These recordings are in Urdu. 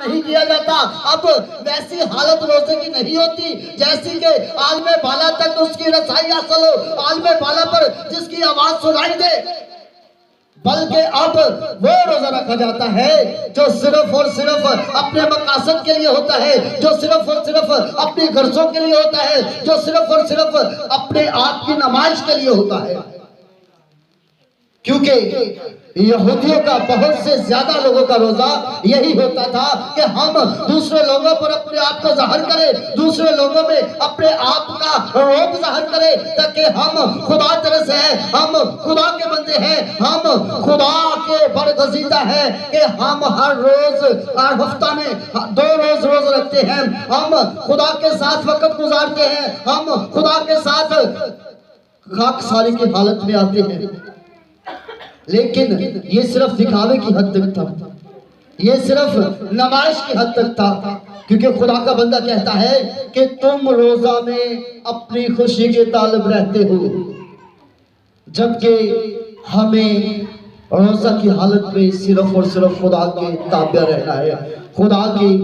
نہیں کیا جاتا۔ اب ویسی حالت روزے کی نہیں ہوتی جیسی کہ عالم بالا تک اس کی رسائی حاصل ہو، عالم بالا پر جس کی آواز سنائی دے، بلکہ اب وہ روزہ رکھا جاتا ہے جو صرف اور صرف اپنے مقاصد کے لیے ہوتا ہے، جو صرف اور صرف اپنی غرضوں کے لیے ہوتا ہے، جو صرف اور صرف اپنے آپ کی نمائش کے لیے ہوتا ہے۔ کیونکہ یہودیوں کا بہت سے زیادہ لوگوں کا روزہ یہی ہوتا تھا کہ ہم دوسرے لوگوں پر اپنے آپ کو ظاہر کریں، دوسرے لوگوں میں اپنے آپ کا روپ ظاہر کریں، تاکہ ہم خدا طرف سے ہیں، ہم خدا کے بندے ہیں، ہم خدا کے برگزیدہ ہیں، کہ ہم ہر روز ہر ہفتہ میں 2 روز روزہ رکھتے ہیں، ہم خدا کے ساتھ وقت گزارتے ہیں، ہم خدا کے ساتھ خاکساری کی حالت میں آتے ہیں۔ لیکن یہ صرف دکھاوے کی حد تک تھا، یہ صرف نمائش کی حد تک تھا، کیونکہ خدا کا بندہ کہتا ہے کہ تم روزہ میں اپنی خوشی کے طالب رہتے ہو، جبکہ ہمیں روزہ کی حالت میں صرف اور صرف خدا کے تابع رہنا ہے، خدا کی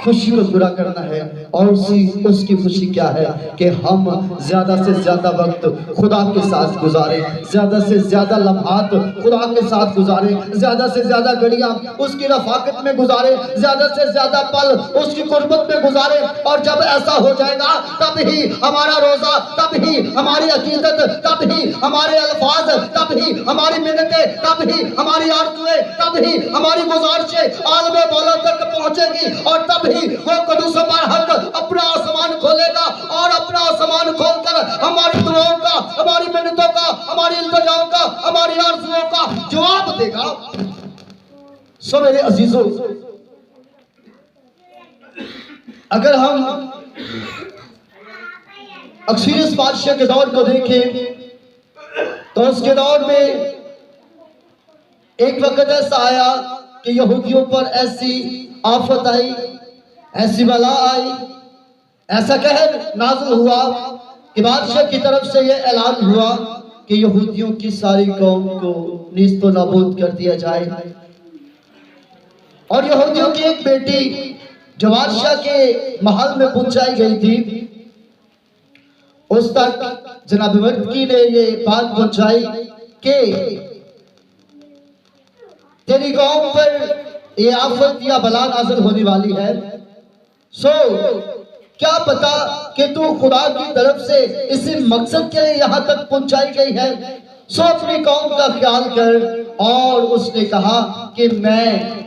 خوشی کو پورا کرنا ہے۔ اور اس کی خوشی کیا ہے کہ ہم زیادہ سے زیادہ وقت خدا کے ساتھ گزاریں، زیادہ سے زیادہ لمحات خدا کے ساتھ گزاریں، زیادہ سے زیادہ گھڑیاں اس کی رفاقت میں گزاریں، زیادہ سے زیادہ پل اس کی قربت میں گزاریں۔ اور جب ایسا ہو جائے گا تب ہی ہمارا روزہ، تب ہی ہماری عقیدت، تب ہی ہمارے الفاظ، تب ہی ہماری منتیں، تب ہی ہماری آرزویں، تب ہی ہماری گزارشیں عالم بالا تک پہنچے گی، اور تب ہی وہ قدوس برحق اپنا آسمان کھولے گا، اور اپنا آسمان کھول کر ہماری دعاؤں کا، ہماری منتوں کا، ہماری التجاؤں کا، ہماری آرزوؤں کا جواب دے گا۔ سو میرے عزیزوں، اگر ہم اکسیریس بادشاہ کے دور کو دیکھیں تو اس کے دور میں ایک وقت ایسا آیا کہ یہودیوں پر ایسی آفت آئی، ایسی بلا آئی، ایسا قہر نازل ہوا کہ بادشاہ کی طرف سے یہ اعلان ہوا کہ یہودیوں کی ساری قوم کو نیست و نابود کر دیا جائے۔ اور یہودیوں کی ایک بیٹی جو بادشاہ کے محل میں پہنچائی گئی تھی، اس تک جناب مکی نے یہ بات پہنچائی کہ تیری قوم پر یہ آفت یا بلا نازل ہونے والی ہے، سو کیا پتا کہ تو خدا کی طرف سے اسی مقصد کے لیے یہاں تک پہنچائی گئی ہے، سو اپنی قوم کا خیال کر۔ اور اس نے کہا کہ میں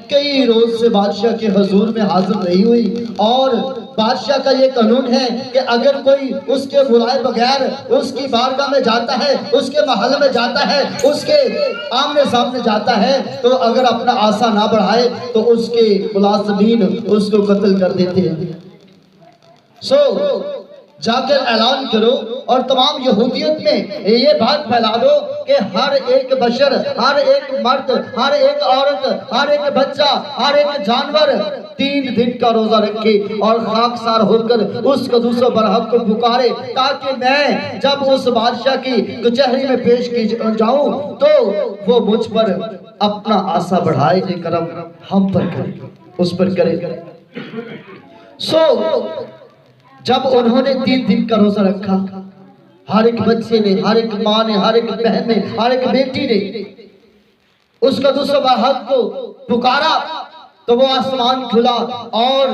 کئی روز سے بادشاہ کے حضور میں حاضر نہیں ہوئی، اور بادشاہ کا یہ قانون ہے کہ اگر کوئی اس کے بلائے بغیر اس کی بارگاہ میں جاتا ہے، اس کے محل میں جاتا ہے، اس کے آمنے سامنے جاتا ہے، تو اگر اپنا عصا نہ بڑھائے تو اس کے ملازمین اس کو قتل کر دیتے ہیں۔ سو جا کر اعلان کرو اور تمام یہودیت میں یہ بات پھیلا دو کہ ہر ایک بشر، ہر ایک مرد، ہر ایک عورت، ہر ایک بچہ، ہر ایک جانور 3 دن کا روزہ رکھے اور خاکسار ہو کر اس قدوس برحق کو پکارے، تاکہ میں جب اس بادشاہ کی کچہری میں پیش کی جاؤں تو وہ مجھ پر اپنا عصا بڑھائے، کرم ہم پر کرے، اس پر کرے۔ سو جب انہوں نے 3 دن کا روزہ رکھا، ہر ایک بچے نے، ہر ایک ماں نے، ہر ایک بہن نے، ہر ایک بیٹی نے اس قدوس برحق کو پکارا، تو وہ آسمان کھلا، اور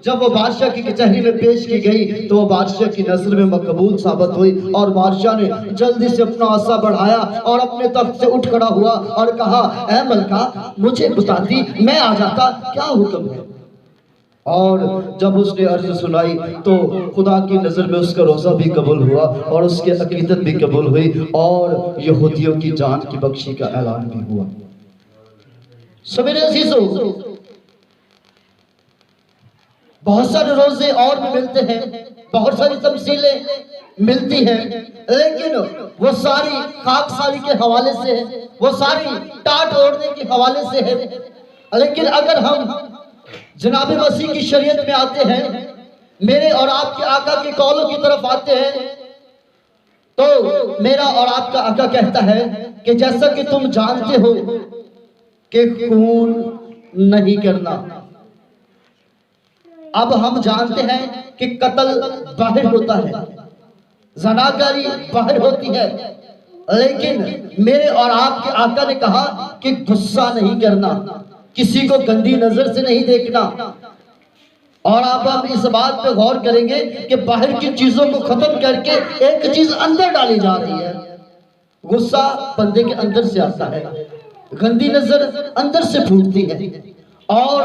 جب وہ بادشاہ کی کچہری میں پیش کی گئی تو وہ بادشاہ کی نظر میں مقبول ثابت ہوئی، اور بادشاہ نے جلدی سے اپنا عصا بڑھایا اور اپنے تخت سے اٹھ کھڑا ہوا اور کہا، اے ملکہ مجھے بتاتی، میں آ جاتا، کیا حکم ہے؟ اور جب اس نے عرض سنائی تو خدا کی نظر میں اس کا روزہ بھی قبول ہوا اور اس کی عقیدت بھی قبول ہوئی، اور یہودیوں کی جان کی بخشی کا اعلان بھی ہوا۔ سو میرے عزیزوں، بہت سارے روزے اور بھی ملتے ہیں، بہت ساری تمثیلیں ملتی ہیں، لیکن وہ ساری خاکساری کے حوالے سے ہے، وہ ساری ٹاٹ اوڑنے کے حوالے سے ہے۔ لیکن اگر ہم جناب مسیح کی شریعت میں آتے ہیں، میرے اور آپ کے آقا کی قولوں کی طرف آتے ہیں، تو میرا اور آپ کا آقا کہتا ہے کہ جیسا کہ تم جانتے ہو کہ خون نہیں کرنا، اب ہم جانتے ہیں کہ قتل باہر ہوتا ہے، زناکاری باہر ہوتی ہے، لیکن میرے اور آپ کے آقا نے کہا کہ غصہ نہیں کرنا، کسی کو گندی نظر سے نہیں دیکھنا۔ اور اب ہم اس بات پہ غور کریں گے کہ باہر کی چیزوں کو ختم کر کے ایک چیز اندر ڈالی جا رہی ہے۔ غصہ بندے کے اندر سے آتا ہے، گندی نظر اندر سے پھوٹتی ہے، اور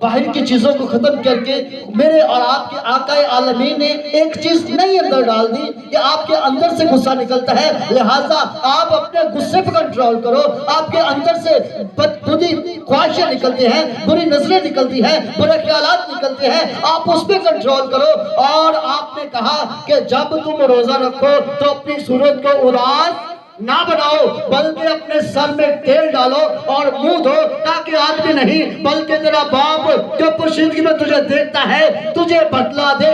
باہر کی چیزوں کو ختم کر کے میرے اور آپ کے آقا عالمین نے ایک چیز نہیں اندر ڈال دی کہ آپ کے اندر سے غصہ نکلتا ہے، لہٰذا آپ اپنے غصے پہ کنٹرول کرو۔ آپ کے اندر سے بری خواہشیں نکلتے ہیں، بری نظریں نکلتی ہیں، برے خیالات نکلتے ہیں، آپ اس پہ کنٹرول کرو۔ اور آپ نے کہا کہ جب تم روزہ رکھو تو اپنی صورت کو اداس نہ بناؤ، بلکہ اپنے سر میں تیل ڈالو اور منہ دھو، تاکہ آدمی نہیں بلکہ تیرا باپ جو پوشیدگی میں تجھے دیکھتا ہے تجھے بدلا دے۔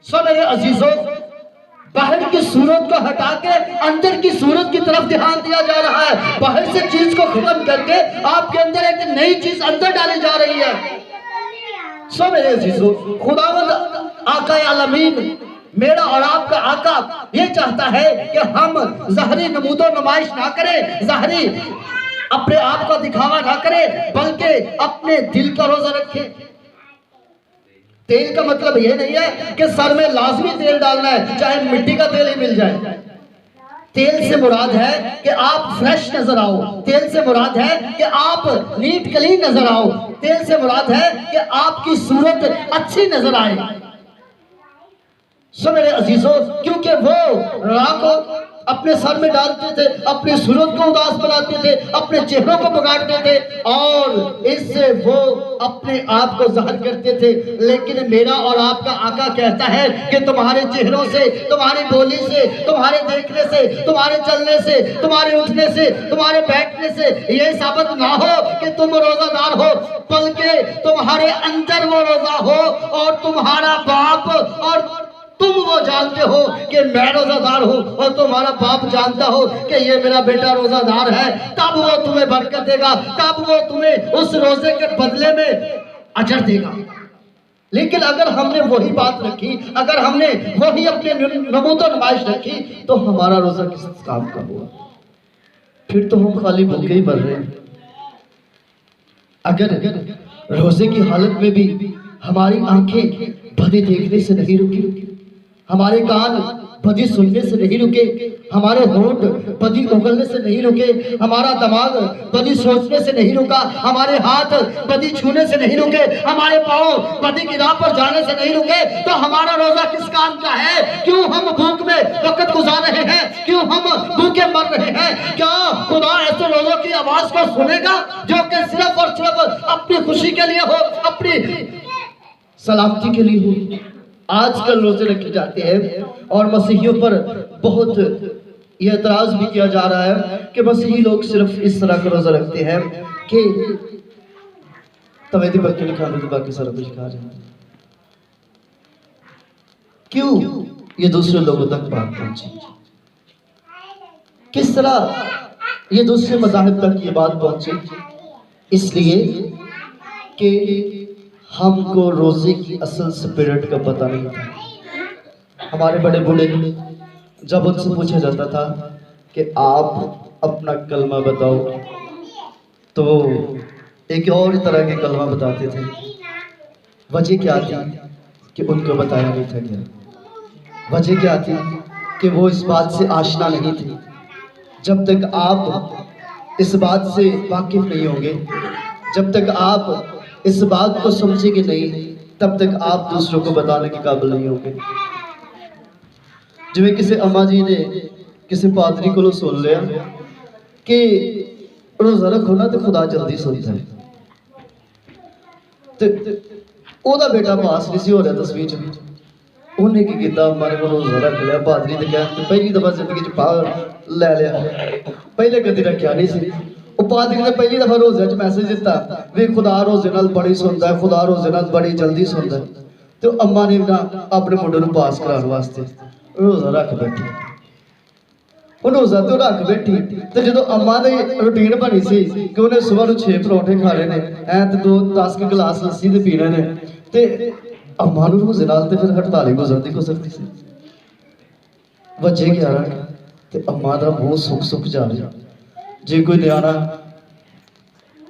سو میرے عزیزوں، باہر کی صورت کو ہٹا کے اندر کی صورت کی طرف دھیان دیا جا رہا ہے۔ باہر سے چیز کو ختم کر کے آپ کے اندر ایک نئی چیز اندر ڈالی جا رہی ہے۔ سو میرے عزیزوں، خداوند آقا عالمین، میرا اور آپ کا آقا یہ چاہتا ہے کہ ہم ظاہری نمود و نمائش نہ کریں، ظاہری اپنے آپ کا دکھاوا نہ کریں، بلکہ اپنے دل کا روزہ رکھیں۔ تیل کا مطلب یہ نہیں ہے کہ سر میں لازمی تیل ڈالنا ہے، چاہے مٹی کا تیل ہی مل جائے۔ تیل سے مراد ہے کہ آپ فریش نظر آؤ، تیل سے مراد ہے کہ آپ نیٹ کلین نظر آؤ، تیل سے مراد ہے کہ آپ کی صورت اچھی نظر آئے۔ سو میرے عزیزوں، کیونکہ وہ راہ کو اپنے سر میں ڈالتے تھے، اپنی صورت کو اداس بناتے تھے، اپنے چہروں کو بگاڑتے تھے، اور اس سے وہ اپنے آپ کو ظاہر کرتے تھے۔ لیکن میرا اور آپ کا آقا کہتا ہے کہ تمہارے چہروں سے، تمہاری بولی سے، تمہارے دیکھنے سے، تمہارے چلنے سے، تمہارے اٹھنے سے، تمہارے بیٹھنے سے یہ ثابت نہ ہو کہ تم روزہ دار ہو، بلکہ تمہارے اندر وہ روزہ ہو، اور تمہارا باپ اور تم وہ جانتے ہو کہ میں روزہ دار ہوں، اور تمہارا باپ جانتا ہو کہ یہ میرا بیٹا روزہ دار ہے، تب وہ تمہیں برکت دے گا، تب وہ تمہیں اس روزے کے بدلے میں اجر دے گا۔ لیکن اگر ہم نے وہی بات رکھی، اگر ہم نے وہی اپنے نمود و نمائش رکھی، تو ہمارا روزہ کس کام کا ہوا؟ پھر تو ہم خالی بھوکے ہی مر رہے ہیں۔ اگر روزے کی حالت میں بھی ہماری آنکھیں بدی دیکھنے سے نہیں رکی، ہمارے کان بدی سننے سے نہیں رکے، ہمارے ہونٹ بدی اگلنے سے نہیں رکے، ہمارا دماغ بدی سوچنے سے نہیں رکا، ہمارے ہاتھ بدی چھونے سے نہیں رکے، ہمارے پاؤں بدی کی راہ پر جانے سے نہیں رکے، تو ہمارا روزہ کس کام کا ہے؟ کیوں ہم بھوک میں وقت گزار رہے ہیں؟ کیوں ہم بھوکے مر رہے ہیں؟ کیا خدا ایسے لوگوں کی آواز کو سنے گا جو کہ صرف اور صرف اپنی خوشی کے لیے ہو، اپنی سلامتی کے لیے ہو؟ آج کل روزے رکھے جاتے ہیں، اور مسیحیوں پر بہت یہ اعتراض بھی کیا جا رہا ہے کہ مسیحی لوگ صرف اس طرح کا روزہ رکھتے ہیں کہ تویدی بک کے لکھا دے تو باقی سارا کچھ کھا جائے۔ کیوں یہ دوسرے لوگوں تک بات پہنچی؟ کس طرح یہ دوسرے مذاہب تک یہ بات پہنچی؟ اس لیے کہ ہم کو روزے کی اصل سپرٹ کا پتہ نہیں تھا۔ ہمارے بڑے بوڑھے جب ان سے پوچھا جاتا تھا کہ آپ اپنا کلمہ بتاؤ، تو وہ ایک اور طرح کے کلمہ بتاتے تھے۔ وجہ کیا تھی کہ ان کو بتایا نہیں تھا کیا؟ وجہ کیا تھی کہ وہ اس بات سے آشنا نہیں تھی۔ جب تک آپ اس بات سے واقف نہیں ہوں گے، جب تک آپ اس بات کو سمجھیں گے نہیں، تب تک آپ دوسروں کو بتانے کے قابل نہیں ہوں گے۔ جو کسی اماں جی نے کسی پادری کو سن لیا کہ روزہ رکھو نا تو خدا جلدی سنتا ہے، تو او دا بیٹا پاس نہیں سی ہو رہا تصویر چ، انہیں کی کیتا ہمارے کو روزہ رکھ لیا۔ پادری نے کہا پہلی دفعہ زندگی چ پاگ لے لیا، پہلے کدی رکھیا نہیں سی۔ وہ پادری نے پہلی دفعہ روزے چ میسج دیتا وی خدا روزے نال بڑی سنتا ہے، خدا روزے نال بڑی جلدی سنتا ہے۔ تو اماں نے اپنے منڈے نوں پاس کرانے واسطے روزہ رکھ بیٹھی۔ وہ روزہ تو رکھ بیٹھی، تو جدو اماں دی روٹین بنی سی کہ انہیں صبح نوں 6 پروٹھے کھانے نے، تو 10 کے گلاس لسی دے پینے نے، تے اما نوں روزے نال تے پھر 48 گزرتی سی. وجے 11 تے اما دا منہ سک جا رہا. جے کوئی نیانا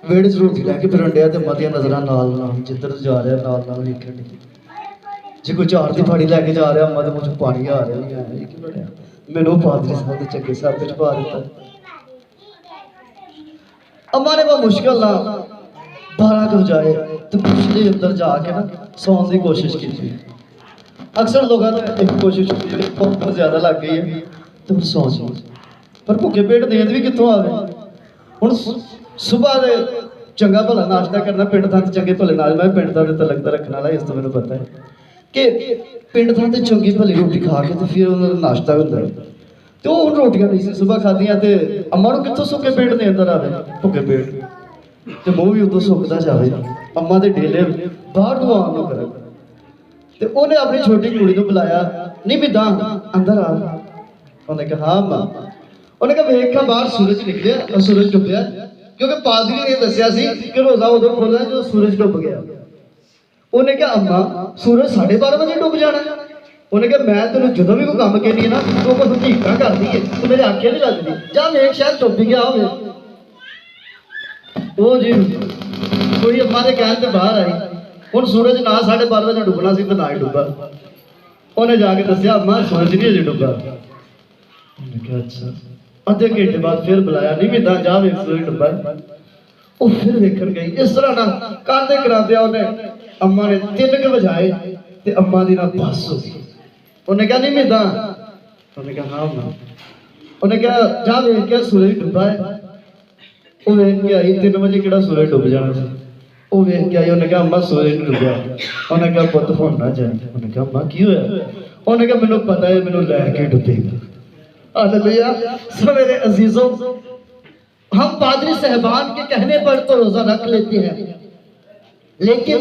ویڑ چ روٹی لے کے پھرن ڈیا تے اما دیاں نظراں نال جدھر جا رہا نال ویکھن ڈی. جے کوئی چار دی پھاڑی لے کے جا رہا اما دے منہ چ پانی آ رہا. یہ کی بنیا؟ مینوں پادری صاحب دے چنگے صاحب وچ پا دیتا. اما نے بہت مشکل نہ 12 کے بجائے تو پچھلے اندر جا کے نا سون کی کوشش کی تھی. اکثر لوگوں نے ایک کوشش کی بہت زیادہ لگ گئی ہے تو پھر سو جی پر بھوکے پیٹ نیند بھی کتوں آ گئی. ہوں صبح دے چنگا بھلا ناشتہ کرنا پنڈ تھان چنگے بھلے نال میں پنڈ تھان تے لگتا رکھنے والا اس تو مجھے پتا ہے کہ پنڈ تھان تے چنگی بھلی روٹی کھا کے تو پھر انہوں نے ناشتہ ہوتا ہے. تو وہ روٹیاں نہیں سی صبح کھادیاں تے اما نوں کتوں سکے پیٹ نیند آ گئی. بھوکے پیٹ تے منہ بھی ادو سکتا جائے. اما دے ڈیلے باہر دعا نہ کرے تے انہیں اپنی چھوٹی کڑی نوں بلایا. نہیں مداں اندر آ. انہیں کہا ہاں ماں. انہیں کہا ویکھا باہر سورج نکلیا اور سورج ڈبیا کیونکہ پادری نے دسیا سی کہ روزہ ادو کھولنا جو سورج ڈب گیا. انہیں کہا اما سورج 12:30 بجے ڈب جانا. انہیں کہا میں تینوں جدوں بھی کوئی کام کہنی ہے نا تو کوئی حقیقت کرتی ہے تو میرے آنکھیں نہیں لگتی. جا ویکھ شاید ڈب گیا ہوگا. وہ جی کوئی اما کے کہنے تے باہر آئی. ہوں سورج نہ 12:30 بجے ڈبنا سی تو نہ ہی ڈبا. انہیں جا کے دسیا اما سورج نہیں اجے ڈبا. انہیں کہا اچھا. ادھے گھنٹے بعد پھر بلایا. نہیں مداں جا ویکھ سورج ڈبا. وہ پھر ویکھن گئی. اس طرح نہ کردے کراندیا انہیں اما نے 3 کے بجائے تے اما دی نہ بس ہو گئی. انہیں کہا نہیں مداں. انہیں کہا ہاں اما. انہیں کہا جا ویکھ کے سورج ڈبا ہے. وہ ویکھ کے آئی 3 بجے کہڑا سورج ڈب جانا سی. وہ ویکھ کے آئی. انہیں کہا اما سورج نہیں ڈبیا. انہیں کہا پت ہن نہ جائے. انہیں کہا اما کی ہوا؟ انہیں کہا مینوں پتا ہے مینوں لے کے ڈبے گا. ہاللویا. سو میرے عزیزوں ہم پادری صاحبان کے کہنے پر تو روزہ رکھ لیتے ہیں لیکن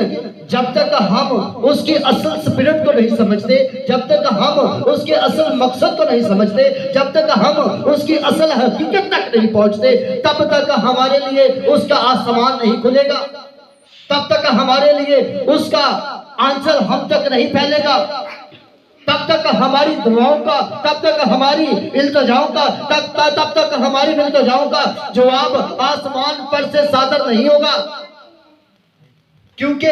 جب تک ہم اس کی اصل سپرٹ کو نہیں سمجھتے, جب تک ہم اس کے اصل مقصد کو نہیں سمجھتے, جب تک ہم اس کی اصل حقیقت تک نہیں پہنچتے, تب تک ہمارے لیے اس کا آسمان نہیں کھلے گا, تب تک ہمارے لیے اس کا آنسر ہم تک نہیں پھیلے گا, تب تک ہماری دعاؤں کا, تب تک ہماری التجاؤں کا, تب تک ہماری التجاؤں کا جواب آسمان پر سے صادر نہیں ہوگا. کیونکہ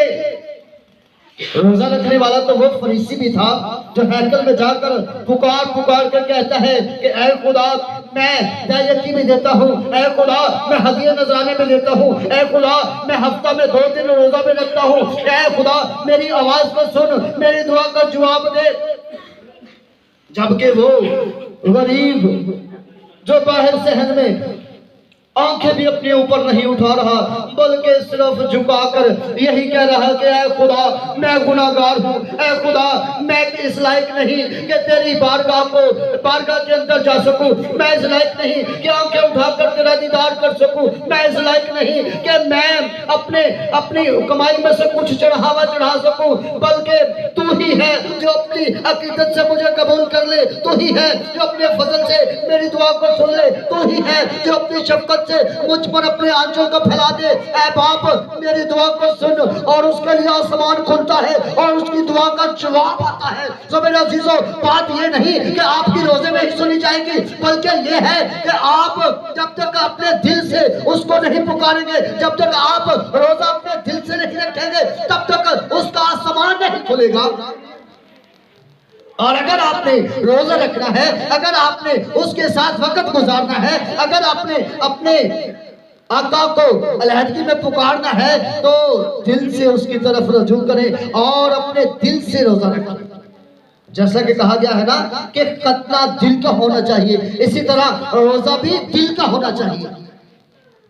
روزہ رکھنے والا تو وہ فریسی بھی تھا جو ہیکل میں جا کر پکار کر کہتا ہے کہ اے خدا میں دیتی بھی دیتا ہوں, اے خدا میں ہدیہ نذرانے میں دیتا ہوں, اے خدا میں ہفتہ میں 2 دن روزہ میں رکھتا ہوں, اے خدا میری آواز کو سن, میری دعا کا جواب دے. جبکہ وہ غریب جو باہر صحن میں آنکھیں بھی اپنے اوپر نہیں اٹھا رہا بلکہ صرف جھکا کر یہی کہہ رہا کہ اے خدا میں گناہگار ہوں, اے خدا میں اس لائق نہیں کہ تیری بارگاہ کے اندر جا سکوں, میں اس لائق نہیں کہ آنکھیں اٹھا کر تیرا دیدار کر سکوں, میں اس لائق نہیں کہ میں اپنی کمائی میں سے کچھ چڑھاوا چڑھا سکوں, بلکہ تو ہی ہے جو اپنی عقیدت سے مجھے قبول کر لے, تو ہی ہے جو اپنے فضل سے میری دعا کو سن لے, تو ہی ہے جو اپنی شفقت سے مجھ پر اپنے آنچوں کو پھیلا دے. اے باپ میری دعا کو سن, اور اس کے لیے آسمان کھلتا ہے اور اس کی دعا کا جواب آتا ہے. سو میرے عزیزوں بات یہ نہیں کہ آپ کی روزے میں ہی سنی جائے گی, بلکہ یہ ہے کہ آپ جب تک اپنے دل سے اس کو نہیں پکاریں گے, جب تک آپ روزہ اپنے دل سے نہیں رکھیں گے, تب تک اس کا آسمان نہیں کھلے گا. اور اگر آپ نے روزہ رکھنا ہے, اگر آپ نے اس کے ساتھ وقت گزارنا ہے, اگر آپ نے اپنے آقا کو علیحدگی میں پکارنا ہے تو دل سے اس کی طرف رجوع کریں اور اپنے دل سے روزہ رکھیں. جیسا کہ کہا گیا ہے نا کہ ختنہ دل کا ہونا چاہیے, اسی طرح روزہ بھی دل کا ہونا چاہیے.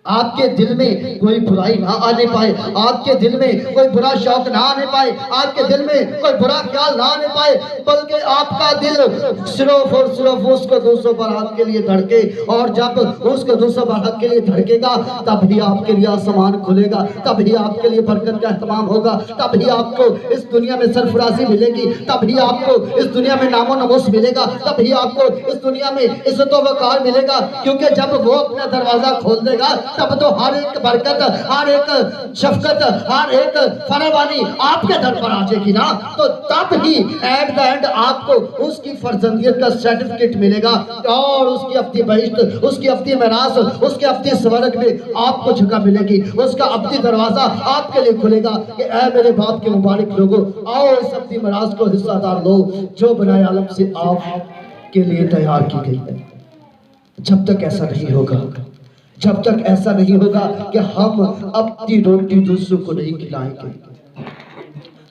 آپ کے دل میں کوئی برائی نہ آنے پائے, آپ کے دل میں کوئی برا شوق نہ آنے پائے, آپ کے دل میں کوئی برا خیال نہ آنے پائے, بلکہ آپ کا دل صرف اور صرف اس کو 200 برحق کے لیے دھڑکے, اور جب اس کو 200 برحق کے لیے دھڑکے گا تب ہی آپ کے لیے آسمان کھلے گا, تب ہی آپ کے لیے برکت کا اہتمام ہوگا, تب ہی آپ کو اس دنیا میں سرفرازی ملے گی, تب ہی آپ کو اس دنیا میں نام و نموس ملے گا, تب ہی آپ کو اس دنیا میں عزت و وقار ملے گا. کیونکہ جب وہ اپنا دروازہ کھول دے گا تب تو ہر ایک برکت، ہر ایک شفقت، ہر ایک فراوانی آپ کے در پر آ جائے گی نا، تو تب ہی ایٹ دا اینڈ آپ کو اس کی فرزندیت کا سرٹیفکیٹ ملے گا اور اس کی اپنی بہشت، اس کی اپنی میراث، اس کے اپنی سورگ میں آپ کو جگہ ملے گی، اس کا اپنی دروازہ آپ کے لیے کھلے گا کہ اے میرے باپ کے مبارک لوگوں، آؤ اس اپنی میراث کو حصہ دار لو جو بنائے عالم سے آپ کے لیے تیار کی گئی ہے۔ جب تک ایسا نہیں ہوگا، جب تک ایسا نہیں ہوگا کہ ہم اپنی روٹی دوسروں کو نہیں کھلائیں گے،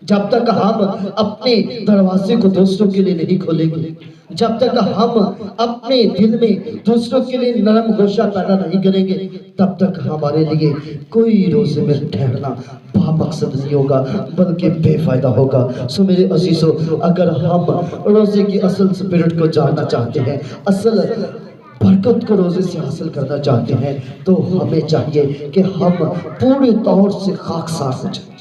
جب تک ہم اپنے دروازے کو دوسروں کے لیے نہیں کھولیں گے، جب تک ہم اپنے دل میں دوسروں کے لیے نرم گوشہ پیدا نہیں کریں گے، تب تک ہمارے لیے کوئی روزے میں ٹھہرنا با مقصد نہیں ہوگا بلکہ بے فائدہ ہوگا۔ سو میرے عزیزو، اگر ہم روزے کی اصل سپرٹ کو جاننا چاہتے ہیں، اصل برکت کو روزے سے حاصل کرنا چاہتے ہیں، تو ہمیں چاہیے کہ ہم پورے طور سے خاکسار ہو جائیں،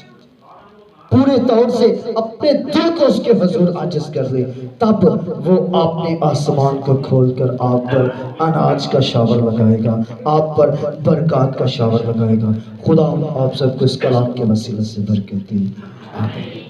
پورے طور سے اپنے دل کو اس کے حضور عاجز کر دیں، تب وہ آپ نے آسمان کو کھول کر آپ پر اناج کا شاور لگائے گا، آپ پر برکات کا شاور لگائے گا۔ خدا آپ سب کو اس کلام کے وسیلے سے برکت دے، آمین۔